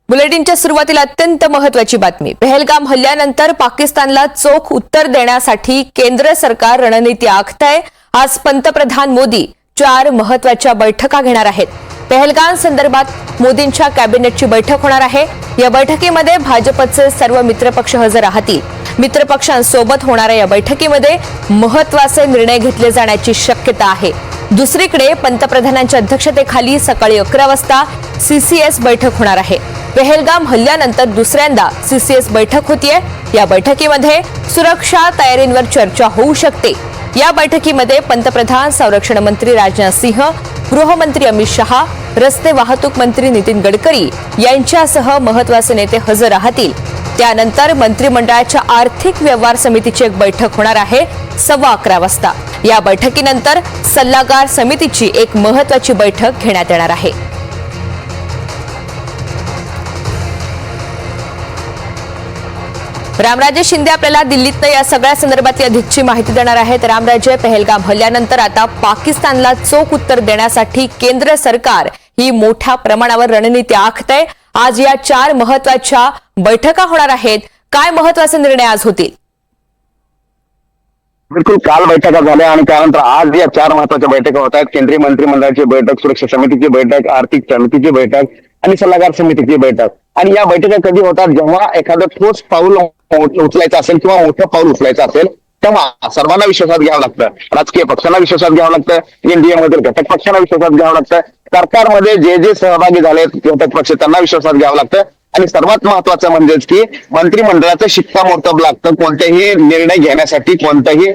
बुलेटिनच्या सुरुवातीला अत्यंत महत्त्वाची बातमी। पहलगाम हल्ल्यानंतर पाकिस्तानला चोख उत्तर देण्यासाठी केंद्र सरकार रणनीती आखतंय। आज पंतप्रधान मोदी 4 महत्त्वाच्या बैठका घेणार आहेत। पहलगाम संदर्भात मोदींच्या कॅबिनेटची बैठक होणार आहे। या बैठकीमध्ये भाजपचे सर्व मित्रपक्ष हजर राहतील। मित्रपक्षांसोबत होणाऱ्या या बैठकीमध्ये महत्त्वाचे निर्णय घेतले जाण्याची शक्यता आहे। दुसरीकडे पंतप्रधानांच्या अध्यक्षतेखाली सकाळी 11 वाजता सीसीएस बैठक होणार आहे। पहलगाम हल्ल्यानंतर दुसऱ्यांदा सीसीएस बैठक होतीये। या बैठकीमध्ये सुरक्षा तयारींवर चर्चा होऊ शकते। या बैठकीमध्ये पंतप्रधान, संरक्षण मंत्री राजनाथ सिंह, गृहमंत्री अमित शहा, रस्ते वाहतूक मंत्री नितीन गडकरी यांच्यासह महत्त्वाचे नेते हजर राहतील। त्यानंतर मंत्रिमंडळाच्या आर्थिक व्यवहार समितीची एक बैठक होणार आहे 11:15 वाजता। या बैठकीनंतर सल्लागार समितीची एक महत्त्वाची बैठक घेण्यात येणार आहे। रामराजे शिंदे आपल्याला दिल्लीत या सगळ्या संदर्भातली अधिकची माहिती देणार आहेत। रामराजे, पहलगाम हल्ल्यानंतर आता पाकिस्तानला चोख उत्तर देण्यासाठी केंद्र सरकार ही मोठ्या प्रमाणावर रणनीती आखतंय। आज या 4 महत्त्वाच्या बैठका होणार आहेत। काय महत्त्वाचे निर्णय आज होतील? बिलकुल, काल बैठका झाल्या आणि त्यानंतर आज या 4 महत्त्वाच्या बैठका होत आहेत। केंद्रीय मंत्रिमंडळाची बैठक, सुरक्षा समितीची बैठक, आर्थिक समितीची बैठक आणि सल्लागार समितीची बैठक। आणि या बैठका कधी होतात? जेव्हा एखादं ठोस पाऊल उचलायचं असेल किंवा मोठं पाऊल उचलायचं असेल तेव्हा सर्वांना विश्वासात घ्यावं लागतं। राजकीय पक्षांना विश्वासात घ्यावं लागतं, एनडीए मधील घटक पक्षांना विश्वासात घ्यावं लागतं, सरकारमध्ये जे सहभागी झालेत घटक पक्ष त्यांना विश्वासात घ्यावं लागतं आणि सर्वात महत्वाचं म्हणजेच की मंत्रिमंडळाचं शिक्कामोर्तब लागतं कोणतेही निर्णय घेण्यासाठी, कोणताही।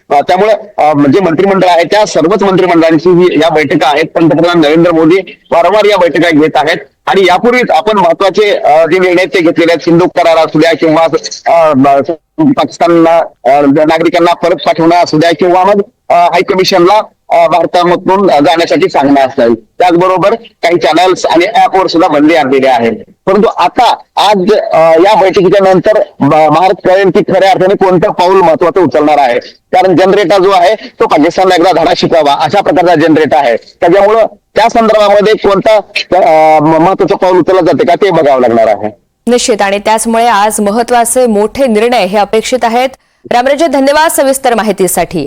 त्यामुळे म्हणजे मंत्रिमंडळ आहे त्या सर्वच मंत्रिमंडळांची ही या बैठका आहेत। पंतप्रधान नरेंद्र मोदी वारंवार या बैठका घेत आहेत आणि यापूर्वीच आपण महत्वाचे जे निर्णय ते घेतलेले आहेत, सिंधू करार असू द्या किंवा पाकिस्तानला नागरिकांना परत पाठवणं असू द्या किंवा मग हायकमिशनला भारतामधून जाण्यासाठी सांगणं असेल, त्याचबरोबर काही चॅनल्स आणि ऍपवर सुद्धा बंदी आणलेली आहे। परंतु आता आज या बैठकीच्या नंतर भारत कळेल की खऱ्या अर्थाने कोणतं पाऊल महत्वाचं उचलणार आहे। कारण जनरेटा जो आहे तो पाकिस्तानला एकदा धडा शिकावा अशा प्रकारचा जनरेटा आहे। त्याच्यामुळं त्या संदर्भामध्ये कोणता महत्वाचं पाऊल उचललं जाते का ते बघावं लागणार आहे निश्चित। आणि त्याचमुळे आज महत्त्वाचे मोठे निर्णय हे अपेक्षित आहेत। रामराजे, धन्यवाद सविस्तर माहितीसाठी।